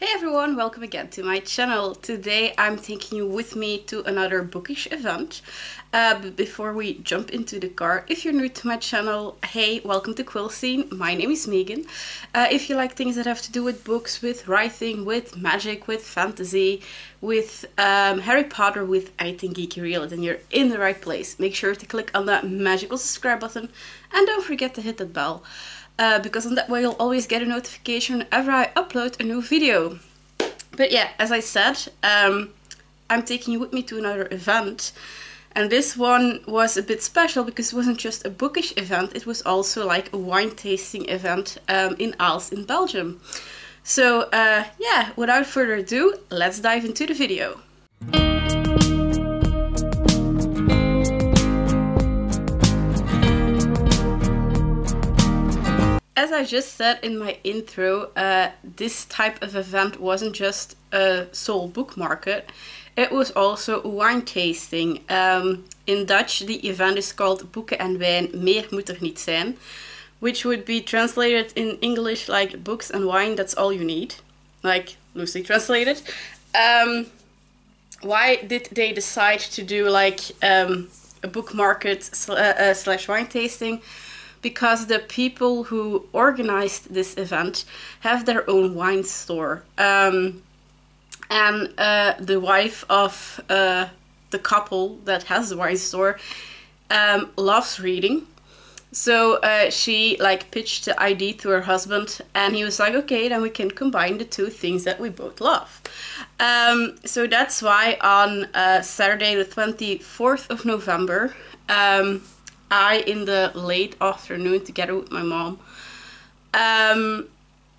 Hey everyone, welcome again to my channel. Today I'm taking you with me to another bookish event. But before we jump into the car, if you're new to my channel, hey, welcome to Quillscene. My name is Megan. If you like things that have to do with books, with writing, with magic, with fantasy, with Harry Potter, with anything geeky real, then you're in the right place. Make sure to click on that magical subscribe button and don't forget to hit that bell. Because on that way you'll always get a notification whenever I upload a new video. But yeah, as I said, I'm taking you with me to another event. And this one was a bit special because it wasn't just a bookish event, it was also like a wine tasting event in Aalst in Belgium. So yeah, without further ado, let's dive into the video. As I just said in my intro, this type of event wasn't just a sole book market, it was also a wine tasting. In Dutch the event is called Boeken Wijn, meer, moet, niet, zijn, which would be translated in English like books and wine, that's all you need, like loosely translated. Why did they decide to do like a book market slash wine tasting? Because the people who organized this event have their own wine store. And the wife of the couple that has the wine store loves reading. So she like pitched the idea to her husband and he was like, okay, then we can combine the two things that we both love. So that's why on Saturday the 24th of November, I, in the late afternoon, together with my mom,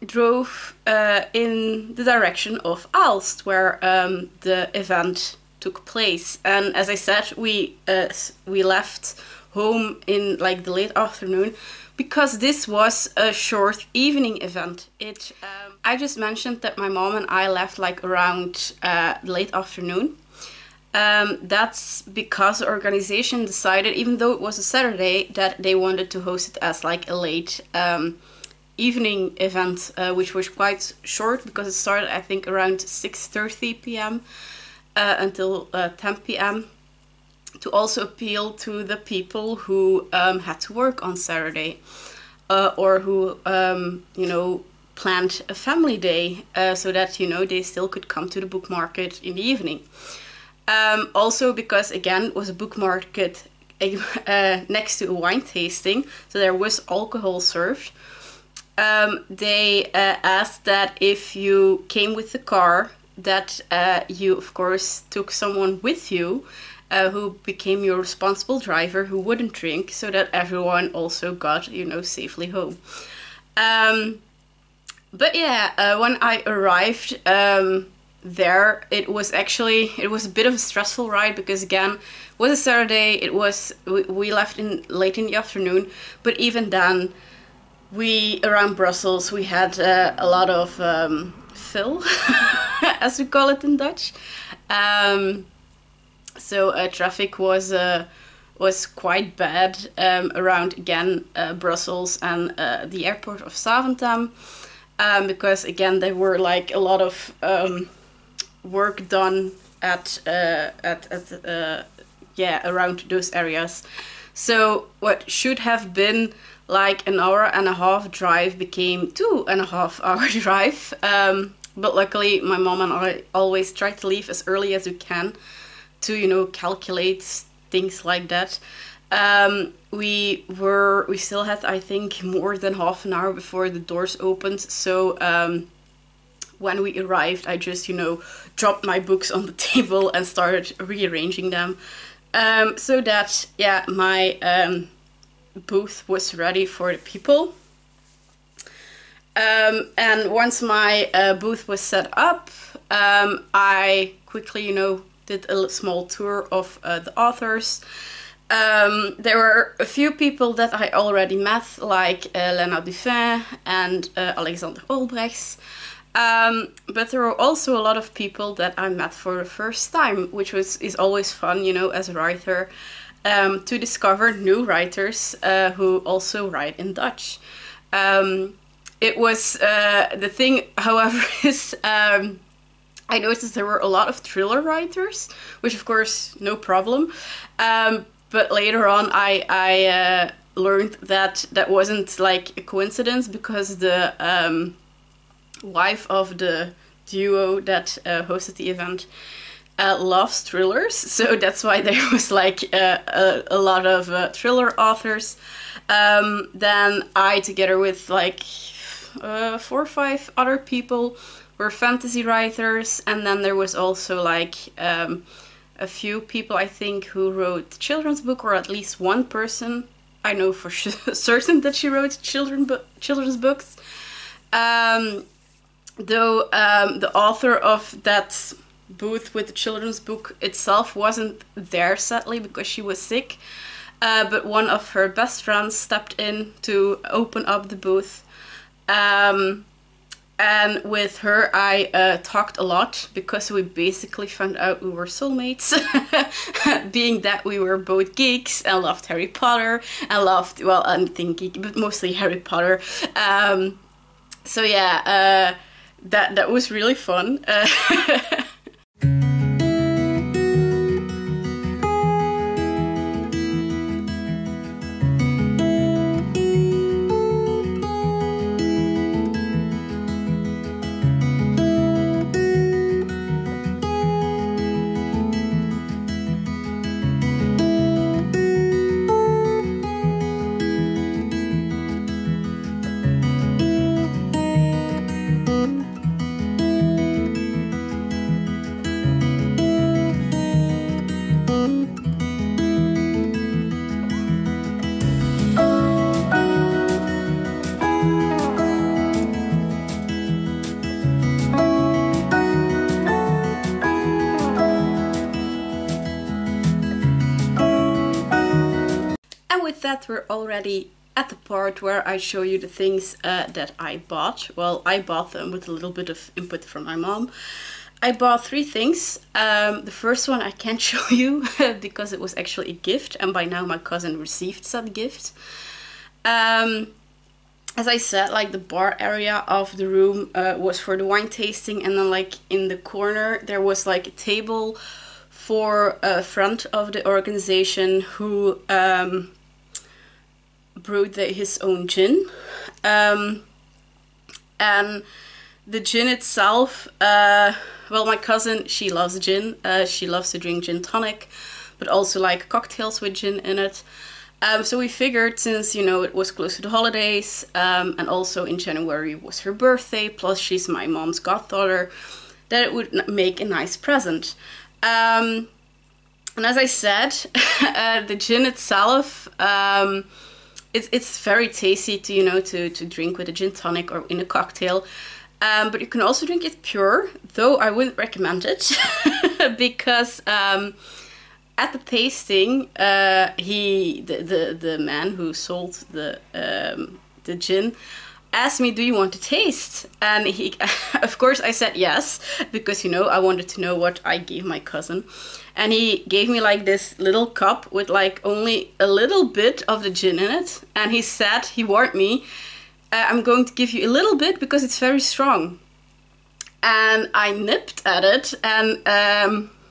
drove in the direction of Aalst, where the event took place. And as I said, we left home in like the late afternoon because this was a short evening event. I just mentioned that my mom and I left like around late afternoon. That's because the organization decided, even though it was a Saturday, that they wanted to host it as like a late evening event, which was quite short because it started I think around 6:30 p.m. Until 10 p.m. to also appeal to the people who had to work on Saturday or who you know, planned a family day so that, you know, they still could come to the book market in the evening. Also because again it was a book market next to a wine tasting, so there was alcohol served. They asked that if you came with the car, that you of course took someone with you who became your responsible driver who wouldn't drink, so that everyone also got, you know, safely home. But yeah, when I arrived there, it was a bit of a stressful ride because again it was a Saturday. We left late in the afternoon, but even then around Brussels we had a lot of fill as we call it in Dutch. So traffic was quite bad around again Brussels and the airport of Zaventem, because again there were like a lot of work done at yeah, around those areas. So what should have been like an hour and a half drive became 2.5 hour drive. But luckily my mom and I always try to leave as early as we can to, you know, calculate things like that. We still had I think more than half an hour before the doors opened, so when we arrived, I just, you know, dropped my books on the table and started rearranging them, so that, yeah, my booth was ready for the people. And once my booth was set up, I quickly, you know, did a small tour of the authors. There were a few people that I already met, like Lenna DuFin and Olbrechts. But there were also a lot of people that I met for the first time, which is always fun, you know, as a writer, to discover new writers who also write in Dutch. it was the thing, however, is I noticed there were a lot of thriller writers, which of course no problem. But later on, I learned that that wasn't like a coincidence, because the wife of the duo that hosted the event loves thrillers, so that's why there was like a lot of thriller authors. Then I, together with like 4 or 5 other people, were fantasy writers, and then there was also like a few people, I think, who wrote children's book, or at least one person I know for certain that she wrote children's books. Though the author of that booth with the children's book itself wasn't there, sadly, because she was sick. But one of her best friends stepped in to open up the booth. And with her, I talked a lot, because we basically found out we were soulmates, being that we were both geeks and loved Harry Potter and loved, well, anything geek, but mostly Harry Potter. So yeah, that was really fun. That we're already at the part where I show you the things that I bought. Well, I bought them with a little bit of input from my mom. I bought 3 things. The first one I can't show you because it was actually a gift, and by now my cousin received said gift. As I said, like, the bar area of the room was for the wine tasting, and then like in the corner there was like a table for a friend of the organization who brewed his own gin. And the gin itself, well, my cousin, she loves gin. She loves to drink gin tonic, but also like cocktails with gin in it. So we figured, since, you know, it was close to the holidays, and also in January was her birthday, plus she's my mom's goddaughter, that it would make a nice present. And as I said, the gin itself, it's very tasty to, you know, to drink with a gin tonic or in a cocktail. But you can also drink it pure, though I wouldn't recommend it because at the tasting, the man who sold the gin asked me, "Do you want to taste?" And he, of course, I said yes, because, you know, I wanted to know what I gave my cousin. And he gave me like this little cup with like only a little bit of the gin in it. And he said, he warned me, "I'm going to give you a little bit because it's very strong." And I nipped at it, and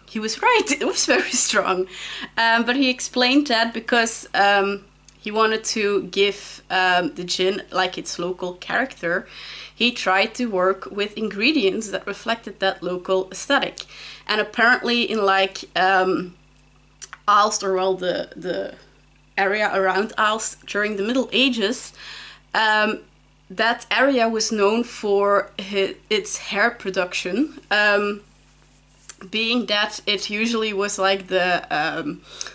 he was right, it was very strong. But he explained that because he wanted to give the gin like its local character. He tried to work with ingredients that reflected that local aesthetic. And apparently in like Aalst, or well, the area around Aalst during the Middle Ages, that area was known for its hair production, being that it usually was like the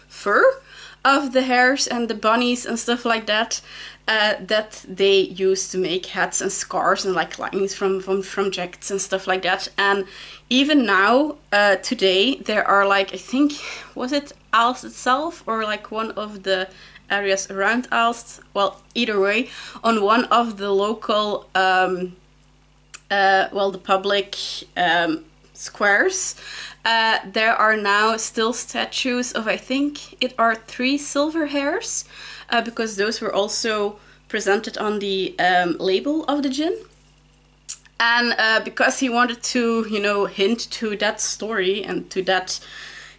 fur of the hares and the bunnies and stuff like that, that they used to make hats and scarves and like linings from jackets and stuff like that. And even now, today, there are like, I think, was it Aalst itself or like one of the areas around Aalst? Well, either way, on one of the local, well, the public squares, there are now still statues of, I think it are 3 silver hares, because those were also presented on the label of the gin. And because he wanted to, you know, hint to that story and to that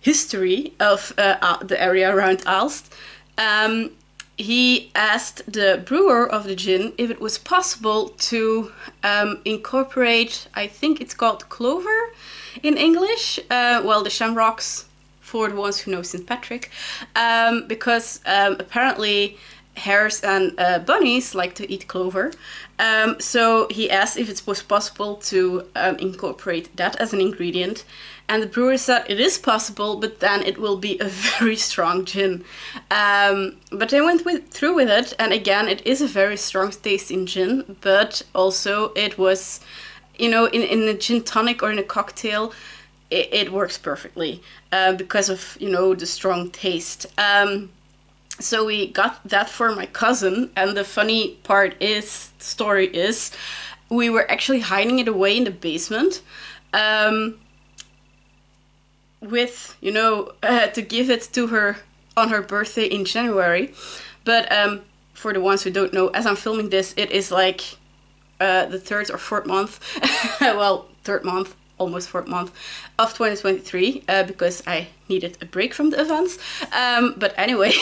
history of the area around Aalst, he asked the brewer of the gin if it was possible to incorporate, I think it's called clover in English, well, the shamrocks for the ones who know St. Patrick, because apparently hares and bunnies like to eat clover. So he asked if it was possible to incorporate that as an ingredient. And the brewer said it is possible, but then it will be a very strong gin. But they went through with it, and again, it is a very strong tasting gin, but also it was, you know, in a gin tonic or in a cocktail, it works perfectly because of, you know, the strong taste. So we got that for my cousin, and the funny story is, we were actually hiding it away in the basement. With, you know, to give it to her on her birthday in January. But for the ones who don't know, as I'm filming this, it is like the 3rd or 4th month, well, 3rd month, almost 4th month of 2023, because I needed a break from the events. But anyway,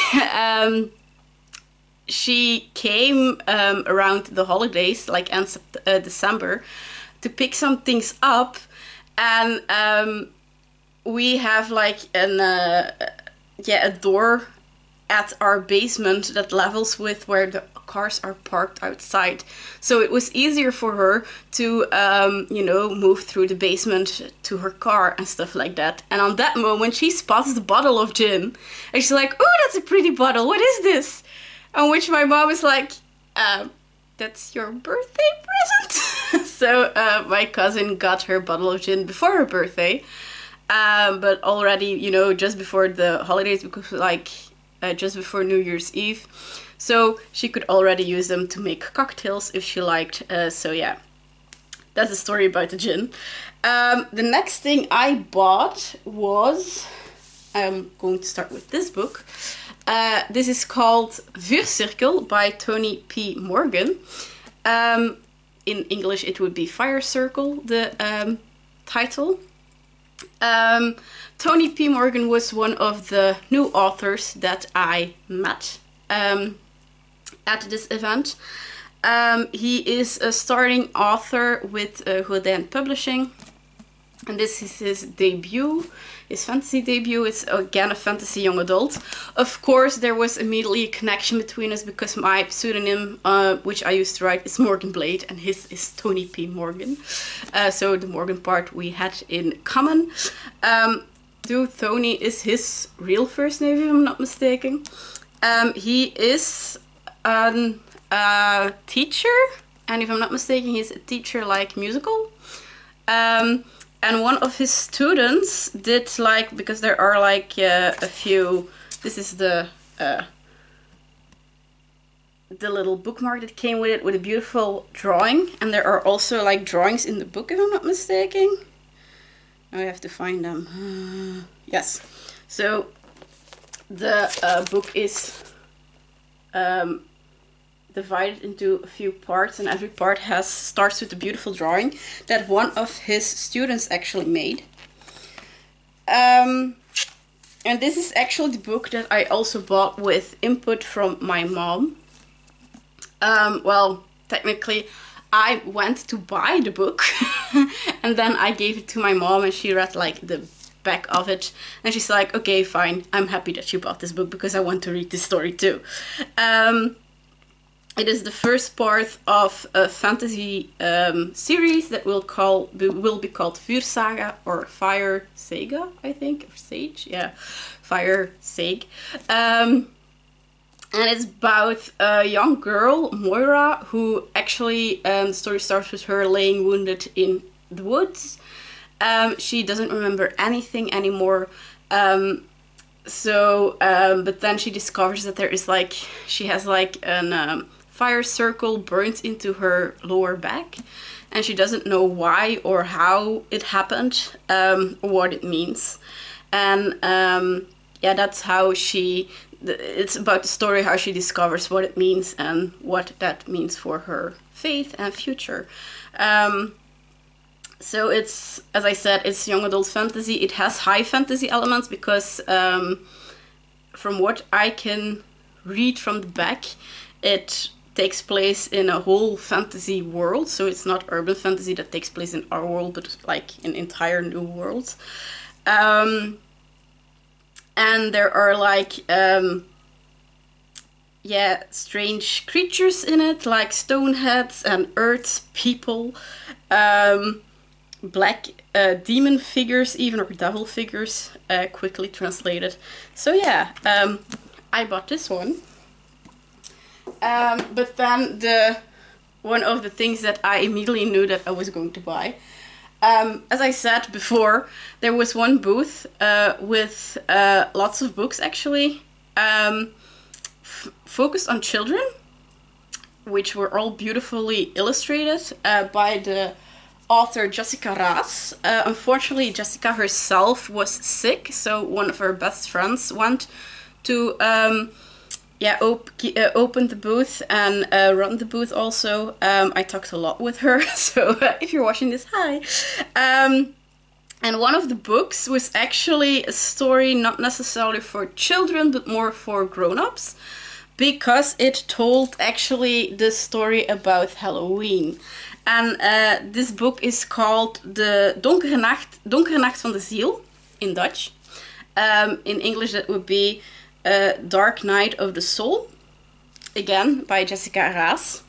she came around the holidays, like end December, to pick some things up, and we have like a door at our basement that levels with where the cars are parked outside. So it was easier for her to, you know, move through the basement to her car and stuff like that. And on that moment, she spots the bottle of gin. And she's like, "Oh, that's a pretty bottle. What is this?" On which my mom is like, "That's your birthday present." So my cousin got her bottle of gin before her birthday. But already, you know, just before the holidays, because like just before New Year's Eve, so she could already use them to make cocktails if she liked. So yeah, that's the story about the gin. The next thing I bought was, I'm going to start with this book. This is called Vuurcirkel by Tony P. Morgan. In English it would be Fire Circle, the title. Tony P. Morgan was one of the new authors that I met at this event. He is a starting author with Rodin Publishing, and this is his debut, his fantasy debut. It's again a fantasy young adult. Of course, there was immediately a connection between us because my pseudonym, which I used to write, is Morgan Blade, and his is Tony P. Morgan. So the Morgan part we had in common. Tony is his real first name, if I'm not mistaken. He is a teacher, and if I'm not mistaken, he's a teacher like musical. And one of his students did like, because there are like a few, this is the little bookmark that came with it, with a beautiful drawing, and there are also like drawings in the book, if I'm not mistaken. Now I have to find them. Yes. So the book is divided into a few parts, and every part starts with a beautiful drawing that one of his students actually made. And this is actually the book that I also bought with input from my mom. Well, technically I went to buy the book and then I gave it to my mom, and she read like the back of it, and she's like, "Okay, fine, I'm happy that you bought this book because I want to read this story too." It is the first part of a fantasy series that will be called Vuursaga, or Fire Saga, I think, or Sage, yeah, Fire Sag. And it's about a young girl, Moira, who actually, the story starts with her laying wounded in the woods. She doesn't remember anything anymore. But then she discovers that there is like, she has like an fire circle burnt into her lower back, and she doesn't know why or how it happened, or what it means. And yeah, that's how she it's about the story, how she discovers what it means and what that means for her faith and future. So it's, as I said, it's young adult fantasy. It has high fantasy elements because from what I can read from the back, it takes place in a whole fantasy world. So it's not urban fantasy that takes place in our world, but like an entire new world. And there are like, yeah, strange creatures in it, like stoneheads and earth people, black demon figures, even, or devil figures, quickly translated. So yeah, I bought this one. But then one of the things that I immediately knew that I was going to buy, as I said before, there was one booth with lots of books actually, focused on children, which were all beautifully illustrated by the author Jessica Raes. Unfortunately, Jessica herself was sick, so one of her best friends went to open the booth and run the booth also. I talked a lot with her, so if you're watching this, hi. And one of the books was actually a story not necessarily for children, but more for grown-ups, because it told actually the story about Halloween. And this book is called The Donkere Nacht van de Ziel, in Dutch. In English that would be Dark Night of the Soul, again by Jessica Raes.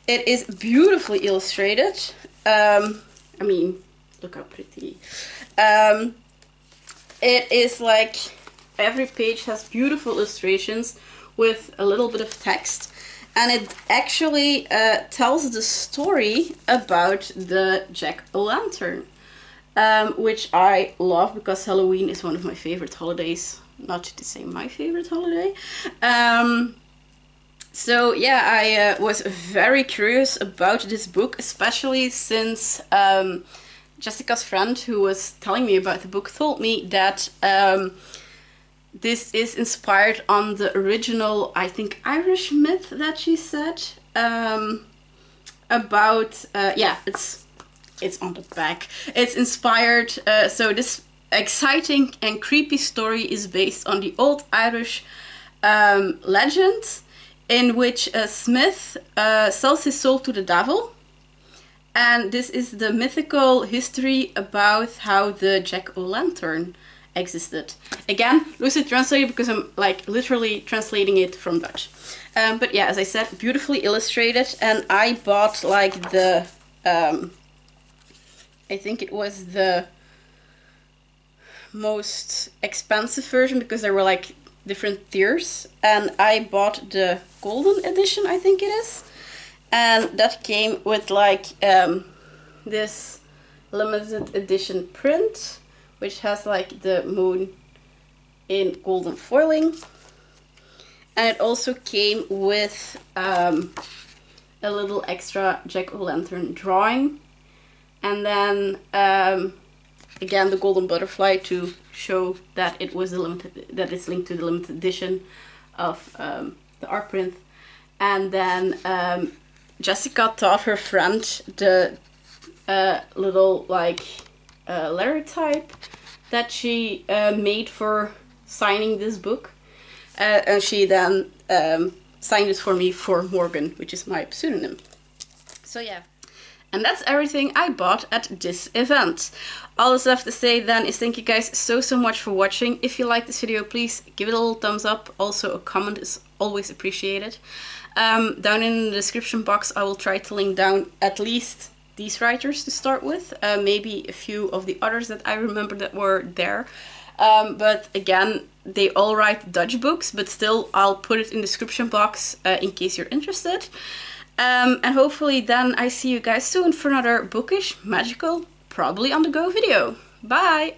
It is beautifully illustrated. I mean, look how pretty. It is like every page has beautiful illustrations with a little bit of text. And it actually tells the story about the jack-o'-lantern, which I love because Halloween is one of my favorite holidays. Not to say my favorite holiday. So yeah, I was very curious about this book, especially since Jessica's friend who was telling me about the book told me that this is inspired on the original, I think, Irish myth that she said about, yeah, it's on the back. It's inspired, so this exciting and creepy story is based on the old Irish legend in which a smith sells his soul to the devil. And this is the mythical history about how the jack-o'-lantern existed. Again, loosely translated because I'm like literally translating it from Dutch. But yeah, as I said, beautifully illustrated, and I bought like the, I think it was the most expensive version because there were like different tiers, and I bought the golden edition, I think it is, and that came with like this limited edition print, which has like the moon in golden foiling. And it also came with a little extra jack-o'-lantern drawing. And then again the golden butterfly to show that it was the limited, that it's linked to the limited edition of the art print. And then Jessica taught her friend the little like letter type that she made for signing this book, and she then signed it for me for Morgan, which is my pseudonym. So yeah, and that's everything I bought at this event. All that's left to say then is thank you guys so much for watching. If you like this video, please give it a little thumbs up. Also a comment is always appreciated. Down in the description box I will try to link down at least these writers to start with, maybe a few of the others that I remember that were there, but again, they all write Dutch books, but still I'll put it in the description box in case you're interested, and hopefully then I see you guys soon for another bookish, magical, probably on the go video. Bye!